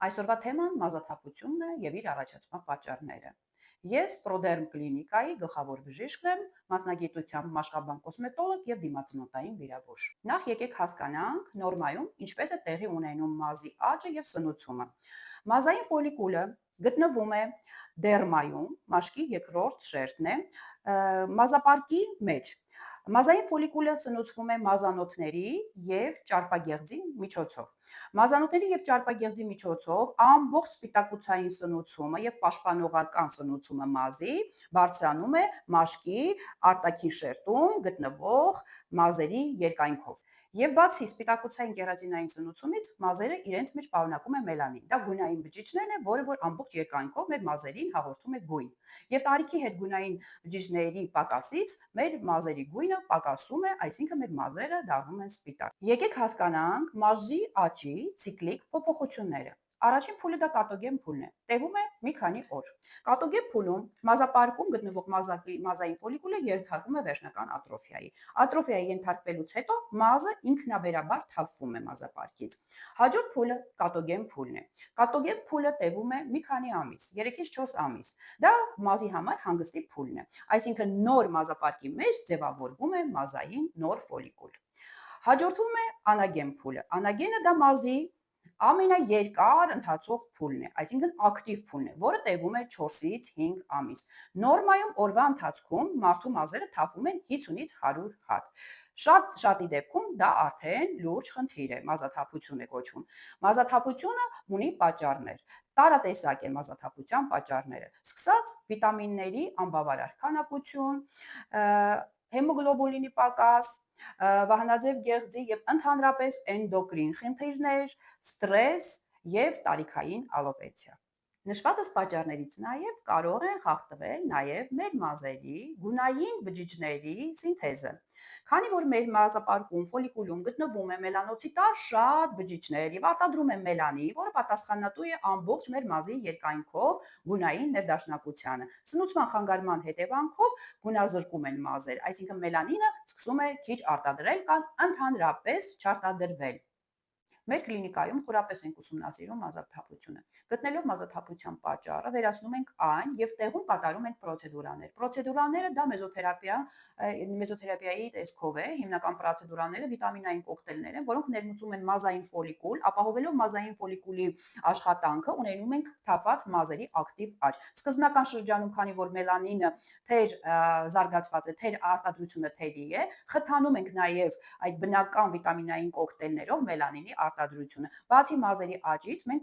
Այսօրվա թեման մազաթափությունն է եւ իր առաջացման պատճառները։ Ես Պրոդերմ կլինիկայի գլխավոր բժիշկն եմ, մասնագիտությամբ մաշկաբան կոսմետոլոգ եւ դիմացնոտային վիրաբույժ։ Նախ եկեք հասկանանք նորմայում ինչպես է տեղի ունենում մազի աճը եւ սնուցումը։ Մազային ֆոլիկուլը գտնվում է դերմայում, մաշկի երկրորդ շերտն է, մազապարկի մեջ։ Մազային ֆոլիկուլը սնուցվում է մազանոթների եւ ճարպագեղձի միջոցով։ Մազանոթների եւ ճարպագեղձի միջոցով ամբողջ սպիտակուցային սնուցումը եւ պաշտպանողական սնուցումը մազի բարձրանում է մաշկի արտաքին շերտում գտնվող մազերի երկայնքով։ Եվ բացի սպիտակուցային կերատինային սնուցումից, մազերը իրենց մեջ պարունակում են մելանին։ Դա գունային բջիջներն է, որը որ ամբողջ երկայնքով մեր մազերին հաղորդում է գույն։ Եվ տարիքի հետ գունային բջիջների պակասից մեր մազերի գույնը պակասում է, այսինքն մեր մազերը դառնում են սպիտակ։ Եկեք հասկանանք մազի աճի ցիկլիկ փոփոխությունները։ Առաջին փուլը դա կատոգեն փուլն է։ Տևում է մի քանի օր։ Կատոգեն փուլում մազապարկում գտնվող մազային ֆոլիկուլը ենթարկվում է վերջնական ատրոֆիայի։ Ատրոֆիայի ենթարկվելուց հետո մազը ինքնաբերաբար թափվում է մազապարկից։ Հաջորդ փուլը կատոգեն փուլն է։ Կատոգեն փուլը տևում է մի քանի ամիս, 3-ից 4 ամիս։ Դա մազի համար հանգստի փուլն է։ Այսինքն նոր մազապարկի մեջ ձևավորվում է մազային նոր ֆոլիկուլ։ Հաջորդում է անագեն փուլը։ Անագենը դա մազի ամենաերկար ընթացող փուլն է, այսինքն ակտիվ փուլն է, որը տևում է 4-ից 5 ամիս։ Նորմայում օրվա ընթացքում մարդու մազերը թափվում են 50-ից 100 հատ։ Շատի դեպքում դա արդեն լուրջ խնդիր է, մազաթափություն է կոչվում։ Մազաթափությունը ունի պատճառներ։ Տարատեսակ են մազաթափության պատճառները, սկսած վիտամինների անբավարար քանակություն, հեմոգլոբուլինի պակաս, վահանաձև գեղձի եւ ընդհանրապես էնդոկրին խնդիրներ, ստրես եւ տարիքային ալոպեցիա։ Նշվածս պատճառներից նաև կարող են խախտվել նաև մեր մազերի գունային բջիջների սինթեզը։ Քանի որ մեր մազապարկում ֆոլիկուլում գտնվում է մելանոցիտար շատ բջիջներ եւ արտադրում են մելանին, որը պատասխանատու է ամբողջ մեր մազի երկայնքով գունային ներդաշնակությանը։ Սնուցման խանգարման հետևանքով գունազրկում են մազեր, այսինքն մելանինը սկսում է քիչ արտադրել կամ ընդհանրապես չարտադրվել։ Մեր կլինիկայում խորապես ենք ուսումնասիրում մազաթափությունը։ Գտնելով մազաթափության պատճառը, վերացնում ենք այն եւ տեղում կատարում ենք պրոցեդուրաներ։ Պրոցեդուրաները դա մեզոթերապիայի տեսքով է, հիմնական պրոցեդուրաները վիտամինային կոկտեյլներ են, որոնք ներմուծում են մազային ֆոլիկուլ, ապահովելով մազային ֆոլիկուլի աշխատանքը, ունենում ենք թափված մազերի ակտիվ աճ։ Սկզբնական շրջանում, քանի որ մելանինը թեր զարգացված է, թեր արտադրությունը թերի է, խթանում ենք նաեւ այդ բնական վիտամինային կոկտեյլներով մելանինի արտադրությունը։ Բացի մազերի աճից մենք